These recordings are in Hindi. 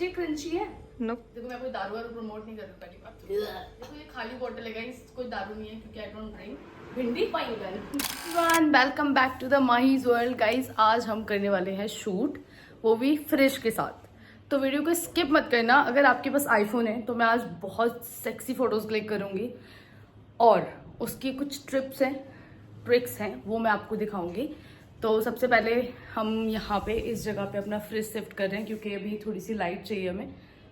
टेस्टी क्रंची है। नो देखो मैं कोई दारू वारू प्रमोट नहीं कर रही, पहली बात तो। देखो ये खाली बॉटल है गाइस, कोई दारू नहीं है क्योंकि आई डोंट ड्रिंक। भिंडी पाई guys. Welcome back to the Mahi's world guys. आज हम करने वाले हैं शूट, वो भी फ्रिश के साथ। तो वीडियो को स्किप मत करना। अगर आपके पास आईफोन है तो मैं आज बहुत सेक्सी फोटोज क्लिक करूंगी और उसकी कुछ ट्रिप्स हैं, ट्रिक्स हैं, वो मैं आपको दिखाऊंगी। तो सबसे पहले हम यहाँ पे इस जगह पे अपना फ्रिज शिफ्ट कर रहे हैं क्योंकि अभी थोड़ी सी लाइट चाहिए हमें।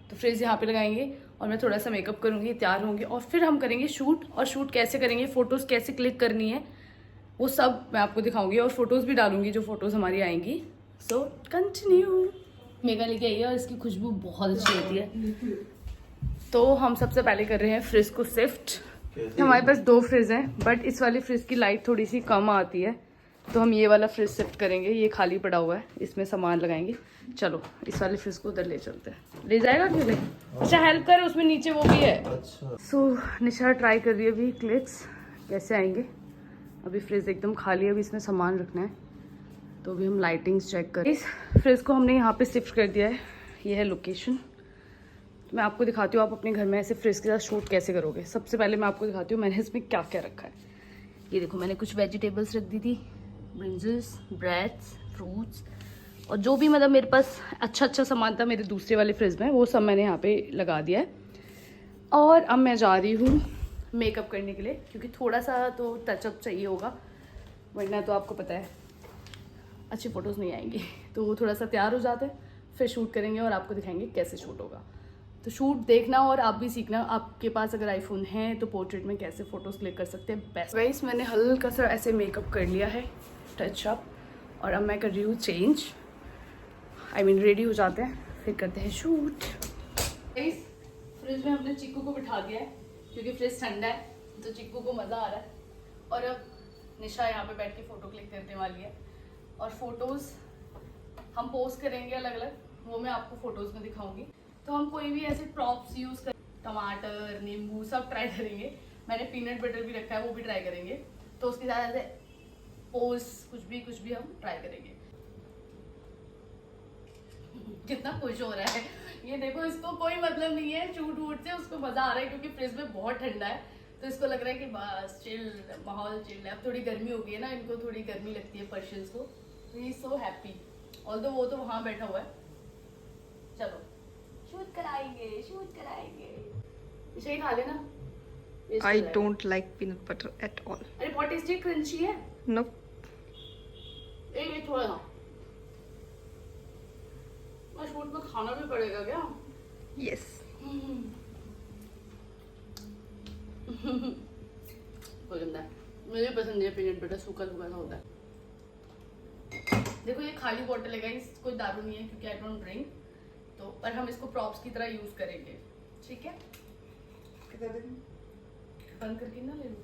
तो फ्रिज यहाँ पे लगाएंगे और मैं थोड़ा सा मेकअप करूँगी, तैयार होंगे और फिर हम करेंगे शूट। और शूट कैसे करेंगे, फ़ोटोज़ कैसे क्लिक करनी है, वो सब मैं आपको दिखाऊंगी और फोटोज़ भी डालूंगी जो फोटोज़ हमारी आएंगी। So continue. मेगा लेके आई है और इसकी खुशबू बहुत अच्छी होती है। तो हम सबसे पहले कर रहे हैं फ्रिज को शिफ्ट। हमारे पास 2 फ्रिज हैं बट इस वाली फ्रिज की लाइट थोड़ी सी कम आती है, तो हम ये वाला फ्रिज शिफ्ट करेंगे। ये खाली पड़ा हुआ है, इसमें सामान लगाएंगे। चलो इस वाले फ्रिज को उधर ले चलते हैं। ले जाएगा अकेले? अच्छा हेल्प कर, उसमें नीचे वो भी है। सो निशा ट्राई कर रही है अभी क्लिक्स कैसे आएंगे। अभी फ्रिज एकदम खाली है, अभी इसमें सामान रखना है, तो अभी हम लाइटिंग्स चेक करें। इस फ्रिज को हमने यहाँ पे शिफ्ट कर दिया है, ये है लोकेशन। तो मैं आपको दिखाती हूँ आप अपने घर में ऐसे फ्रिज के साथ शूट कैसे करोगे। सबसे पहले मैं आपको दिखाती हूँ मैंने इसमें क्या क्या रखा है। ये देखो मैंने कुछ वेजिटेबल्स रख दी थी, ब्रिंजल्स, ब्रेड्स, फ्रूट्स और जो भी मतलब मेरे पास अच्छा सामान था मेरे दूसरे वाले फ्रिज में, वो सब मैंने यहाँ पे लगा दिया है। और अब मैं जा रही हूँ मेकअप करने के लिए क्योंकि थोड़ा सा तो टचअप चाहिए होगा, वरना तो आपको पता है अच्छी फ़ोटोज़ नहीं आएंगी। तो थोड़ा सा तैयार हो जाते हैं, फिर शूट करेंगे और आपको दिखाएंगे कैसे शूट होगा। तो शूट देखना और आप भी सीखना। आपके पास अगर आईफोन है तो पोर्ट्रेट में कैसे फ़ोटोज़ क्लिक कर सकते हैं बेस्ट। गाइस मैंने हल्का सा ऐसे मेकअप कर लिया है, टचअप, और अब मैं कर रही हूँ चेंज। रेडी हो जाते हैं, फिर करते हैं शूट। गाइस फ्रिज में हमने चिक्कू को बिठा दिया है क्योंकि फ्रिज ठंडा है, तो चिक्कू को मज़ा आ रहा है। और अब निशा यहाँ पे बैठ के फ़ोटो क्लिक करने वाली है और फोटोज़ हम पोस्ट करेंगे अलग अलग, वो मैं आपको फ़ोटोज़ में दिखाऊंगी। तो हम कोई भी ऐसे प्रॉप्स यूज़ कर, टमाटर, नींबू सब ट्राई करेंगे। मैंने पीनट बटर भी रखा है, वो भी ट्राई करेंगे। तो उसके साथ ऐसे पोज कुछ भी हम ट्राई करेंगे। कितना खुश हो रहा है ये देखो, इसको कोई मतलब नहीं है शूट वूट से, उसको मज़ा आ रहा है क्योंकि फ्रिज में बहुत ठंडा है, तो इसको लग रहा है कि बस चिल, माहौल चिल है। अब थोड़ी गर्मी हो गई है ना, इनको थोड़ी गर्मी लगती है पर्शियंस को, तो ही सो हैप्पी। ऑल्दो वो तो वहाँ बैठा हुआ है। चलो शूट कराएंगे, शूट कराएंगे। इसे खा लेना। I don't like peanut butter at all. अरे बहुत टेस्टी क्रंची है। नो एक थोड़ा सा शूट में खाना भी पड़ेगा क्या? यस कोई गंदा है, मुझे पसंद है पीनट बटर, सूखा सूखा सा होता है। देखो ये खाली बॉटल है गाइस, कोई दारू नहीं है क्योंकि आई डोंट ड्रिंक। तो पर हम इसको प्रॉप्स की तरह यूज करेंगे, ठीक है? बंद करके ना ले लो।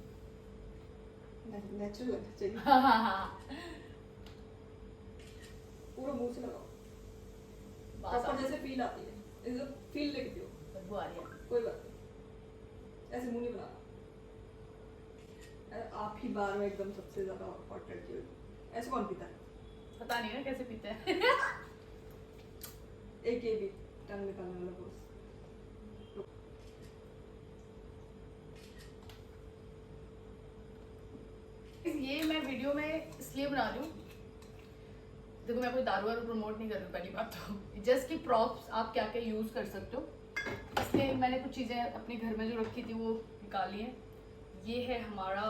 नेचुरल चाहिए। हाँ। पूरा मुंह से लगाओ, प्रॉपर जैसे फील आती है, इसे फील लेके पियो। बदबू आ रही है। कोई बात नहीं, ऐसे मुंह नहीं बनाना। आप ही बार में एकदम सबसे ज्यादा हॉट रहती हो, ऐसे कौन पीता है? पता नहीं ना कैसे पीते हैं। एक ये भी टंग निकालने वाला बोस। ये मैं वीडियो में इसलिए बना रही हूँ, देखो मैं कोई दारू वारू प्रमोट नहीं कर रही, पहली बात तो जस्ट कि प्रॉप्स आप क्या क्या यूज़ कर सकते हो, इसलिए मैंने कुछ चीज़ें अपने घर में जो रखी थी वो निकाली हैं। ये है हमारा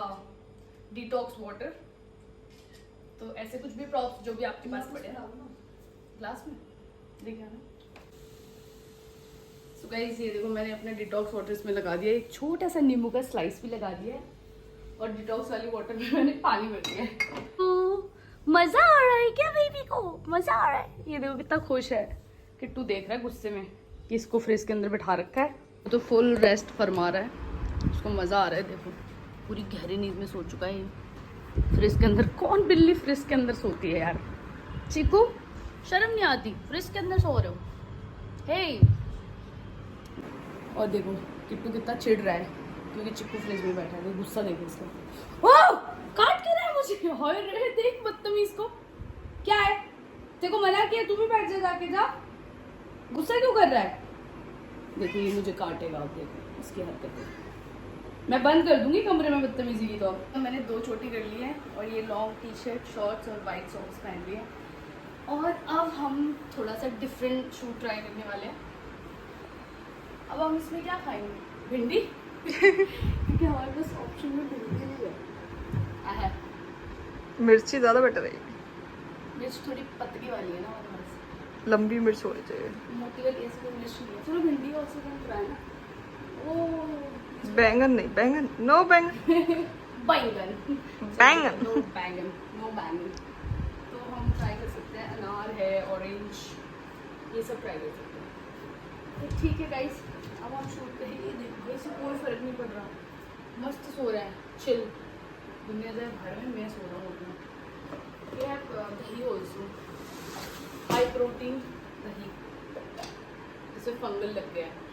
डिटॉक्स वाटर। तो ऐसे कुछ भी प्रॉप्स जो भी आपके पास पड़े हैं ग्लास में लेके आना। सो गाइस ये देखो मैंने अपना डिटॉक्स वाटर इसमें लगा दिया, एक छोटा सा नींबू का स्लाइस भी लगा दिया है और डिटॉक्स वाली वाटर में मैंने पानी भर दिया है। मजा आ रहा है क्या बेबी को? मजा आ रहा है। ये देखो कितना खुश है। किट्टू देख रहा है गुस्से में कि इसको फ्रिज के अंदर बिठा रखा है, तो फुल रेस्ट फरमा रहा है, उसको मजा आ रहा है। देखो पूरी गहरी नींद में सो चुका है फ्रिज के अंदर। कौन बिल्ली फ्रिज के अंदर सोती है यार? चीकू शर्म नहीं आती, फ्रिज के अंदर सो रहे हो? हे और देखो किट्टू कितना चिढ़ रहा है क्योंकि चिक्कू फ्रिज में बैठा है, गुस्सा देखो इसका। ओह काट क्यों रहा है मुझे? हाय रे देख बदतमीज को, क्या है? तेरे को मना किया, तू भी बैठ जा, जाके जा। गुस्सा क्यों कर रहा है? देखो ये मुझे काटेगा, आप देखो इसकी हरकतें। मैं बंद कर दूंगी कमरे में बदतमीजी की। तो मैंने 2 चोटी कर ली है और ये लॉन्ग टी शर्ट, शॉर्ट्स और वाइट सॉक्स पहन लिए हैं। और अब हम थोड़ा सा डिफरेंट शूट ट्राई करने वाले हैं। अब हम इसमें क्या खाएंगे? भिंडी क्योंकि हमारे पास ऑप्शन में भिंडी नहीं है। मिर्ची ज़्यादा बेटर रहेगी। मिर्च थोड़ी पतली वाली है ना हमारे पास। लंबी मिर्च होनी चाहिए। मोटी वाली ऐसी कोई मिर्च नहीं है। चलो भिंडी और से ट्राई ना। ओ बैंगन नहीं, बैंगन नो, बैंगन बैंगन बैंगन नो बैंगन, नो बैंगन। तो हम ट्राई कर सकते हैं, अनार है, ऑरेंज, ये सब ट्राई कर सकते हैं। तो ठीक है गाइस, अब हम शूट करेंगे। देखो इससे कोई फर्क नहीं पड़ रहा, मस्त सो रहा है, चिल। दुनिया जाए भाड़ में, मैं सो रहा हूँ अपना। ये है दही ऑल्सो, हाई प्रोटीन दही, जिसमें फंगल लग गया है।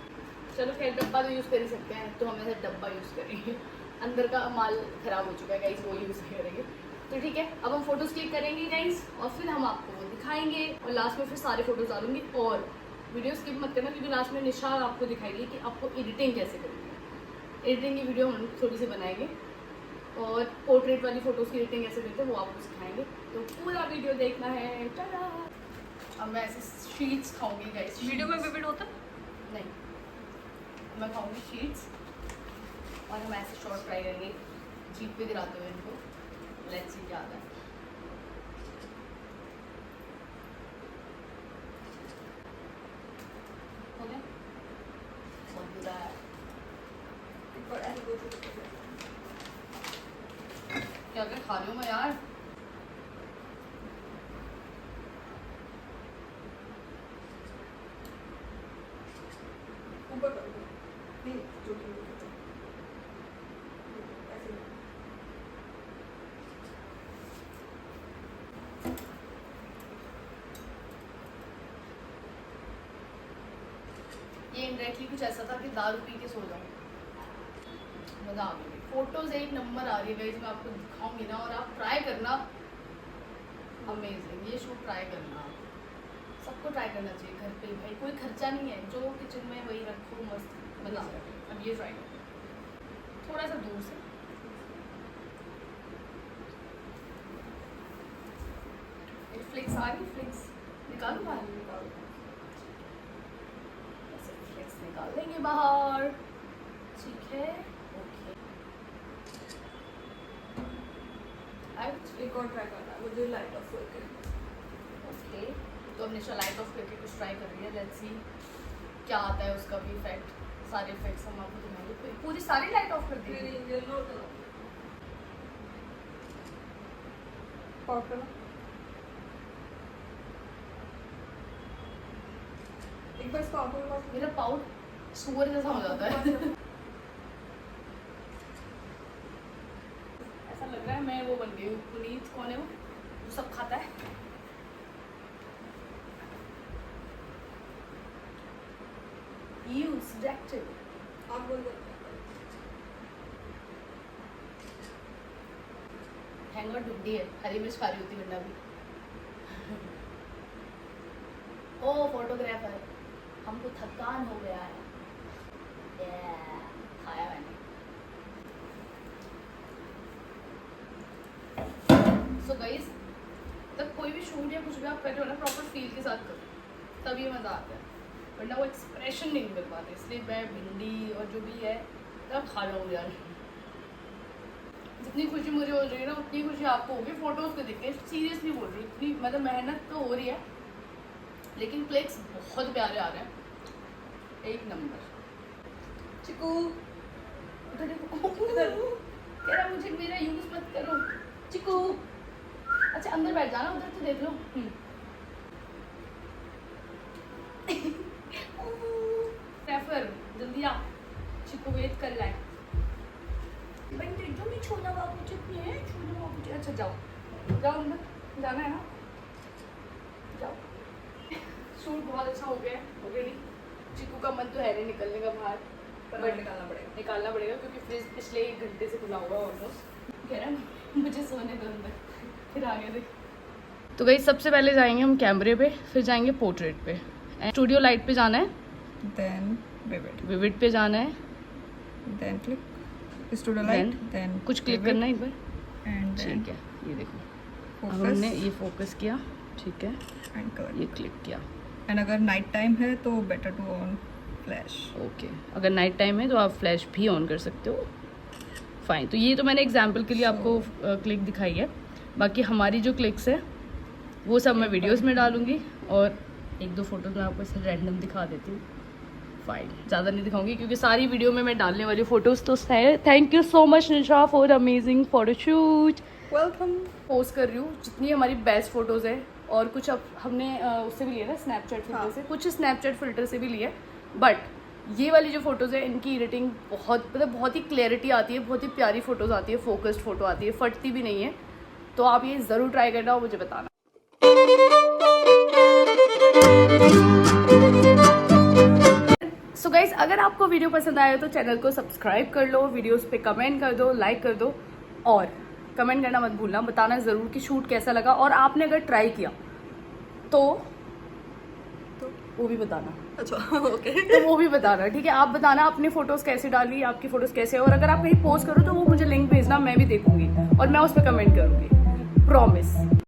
चलो खैर डब्बा तो यूज़ कर ही सकते हैं, तो हम ऐसे डब्बा यूज़ करेंगे। अंदर का माल ख़राब हो चुका है गाइस, वो यूज़ करेंगे। तो ठीक है, अब हम फोटोज़ क्लिक करेंगे गाइस और फिर हम आपको वो दिखाएंगे और लास्ट में फिर सारे फोटोज़ डालूंगी। और वीडियो स्किप मत करना क्योंकि लास्ट में निशा आपको दिखाएगी कि आपको एडिटिंग कैसे करनी है। एडिटिंग की वीडियो हम थोड़ी सी बनाएंगे और पोर्ट्रेट वाली फ़ोटोज़ की एडिटिंग कैसे करते हैं वो आपको सिखाएंगे। तो पूरा वीडियो देखना है। चला अब मैं ऐसे शीट्स खाऊंगी गाइस। वीडियो में विविड होता? नहीं, मैं खाऊंगी शीट्स और हम ऐसे शॉर्ट ट्राई करेंगे जीप पे गिराते हुए इनको। लेट्स सी क्या आता है। हो गया? बहुत बुरा है। क्या क्या खा रही हूँ मैं यार? ऊपर कर दो। नहीं, जो कि ऐसे नहीं। ये इनडायरेक्टली कुछ ऐसा था कि दारू पी के सो जाऊँ। मज़ा आ गई। फोटोज एक नंबर आ रही है गाइस, मैं आपको दिखाऊंगी ना और आप ट्राई करना। अमेजिंग, ये शूट ट्राई करना, सबको ट्राई करना चाहिए घर पे भाई, कोई खर्चा नहीं है। जो किचन में वही रखो, मस्त मज़ा आ जाए। अब ये ट्राई करो थोड़ा सा दूर से। फ्लिक्स आ रही, फ्लिक्स निकालो बाहर, निकालो ऐसे फ्लिक्स निकाल देंगे बाहर। ठीक है, ओके। एक और ट्राई करना है मुझे, लाइट ऑफ करके। ओके, तो अब निशा लाइट ऑफ करके कुछ ट्राई कर रही है। लेट्स सी क्या आता है उसका भी इफेक्ट। सारे इफेक्ट्स हम आपको दिखाएंगे। पूरी सारी लाइट ऑफ कर दी। येलो कलर पॉप करना। एक बार इसको आंखों के पास मेरा पाउट सुअर जैसा हो जाता है। ऐसा लग रहा है मैं वो बन गई हूँ। पुनीत कौन है वो जो सब खाता है? सेडक्टिव। आँख बंद कर। हैंगर ढूंढी है, हरी मिर्च खा रही होती वरना भी। ओ फोटोग्राफर, हमको थकान हो गया है। खाया मैंने। सो गाइस, तब कोई भी शूट या कुछ भी आप कर रहे हो ना, प्रॉपर फील के साथ करो, तभी मज़ा आता है। वरना वो एक्सप्रेशन नहीं मिल पाते। इसलिए मैं भिंडी और जो भी है तब खा रहा हूँ यार। जितनी खुशी मुझे हो रही है ना उतनी खुशी आपको होगी फोटोज़ को देख के। सीरियसली बोल रही हूँ, इतनी मतलब मेहनत तो हो रही है लेकिन क्लिक्स बहुत प्यारे आ रहे हैं, एक नंबर। चिकू कह रहा मुझे मेरा यूज़ मत करो चिकू। अच्छा अंदर बैठ जाना, उधर तो देख लो। रेफर जल्दी आ, चिकू वेट कर लाए। बंदे जो भी छोटा बाबू चिकू है, छोटा बाबू। अच्छा जाओ जाओ अंदर जाना है ना, जाओ। शूट बहुत अच्छा हो गया है ऑलरेडी। चिकू का मन तो है नहीं निकलने का बाहर, पर निकालना पड़ेगा क्योंकि फ्रिज पिछले 1 घंटे से खुला हुआ है ऑलमोस्ट। कह रहा है मुझे सोने दो अंदर, फिर आगे देख। तो गई सबसे पहले जाएंगे हम कैमरे पे, फिर जाएंगे पोर्ट्रेट पे। स्टूडियो लाइट पे जाना है, then vivid, विविड पे जाना है, then click studio light, then कुछ क्लिक vivid, करना है एक बार, and then ठीक है। ये देखो अब focus हमने ये फोकस किया, ठीक है, and color. ये क्लिक किया, And अगर नाइट टाइम है तो better to on flash. Okay. अगर नाइट टाइम है तो आप फ्लैश भी ऑन कर सकते हो, फाइन। तो ये तो मैंने एग्जांपल के लिए आपको क्लिक दिखाई है, बाकी हमारी जो क्लिक्स है वो सब मैं वीडियोस में डालूंगी, और एक दो फोटोज मैं आपको ऐसे रैंडम दिखा देती हूँ, फाइन। ज़्यादा नहीं दिखाऊंगी क्योंकि सारी वीडियो में मैं डालने वाली फ़ोटोज़ तो है। Thank you so much Nisha for amazing photoshoot. Welcome. Post कर रही हूँ जितनी हमारी बेस्ट फोटोज़ है, और कुछ अब हमने उससे भी लिया ना स्नैपचैट फिल्टर से, कुछ स्नैपचैट फिल्टर से भी लिए, बट ये वाली जो फोटोज़ है इनकी एडिटिंग बहुत मतलब बहुत ही क्लैरिटी आती है, बहुत ही प्यारी फोटोज़ आती है, फोकस्ड फोटो आती है, फटती भी नहीं है। तो आप ये ज़रूर ट्राई करना और मुझे बताना। सो गाइस, अगर आपको वीडियो पसंद आया तो चैनल को सब्सक्राइब कर लो, वीडियोस पे कमेंट कर दो, लाइक कर दो, और कमेंट करना मत भूलना, बताना ज़रूर कि शूट कैसा लगा, और आपने अगर ट्राई किया तो वो भी बताना। अच्छा ओके। तो वो भी बताना, ठीक है। आप बताना अपनी फोटोज़ कैसे डाली, आपकी फ़ोटोज़ कैसे है, और अगर आप कहीं पोस्ट करो तो वो मुझे लिंक भेजना, मैं भी देखूंगी और मैं उस पर कमेंट करूँगी, प्रॉमिस।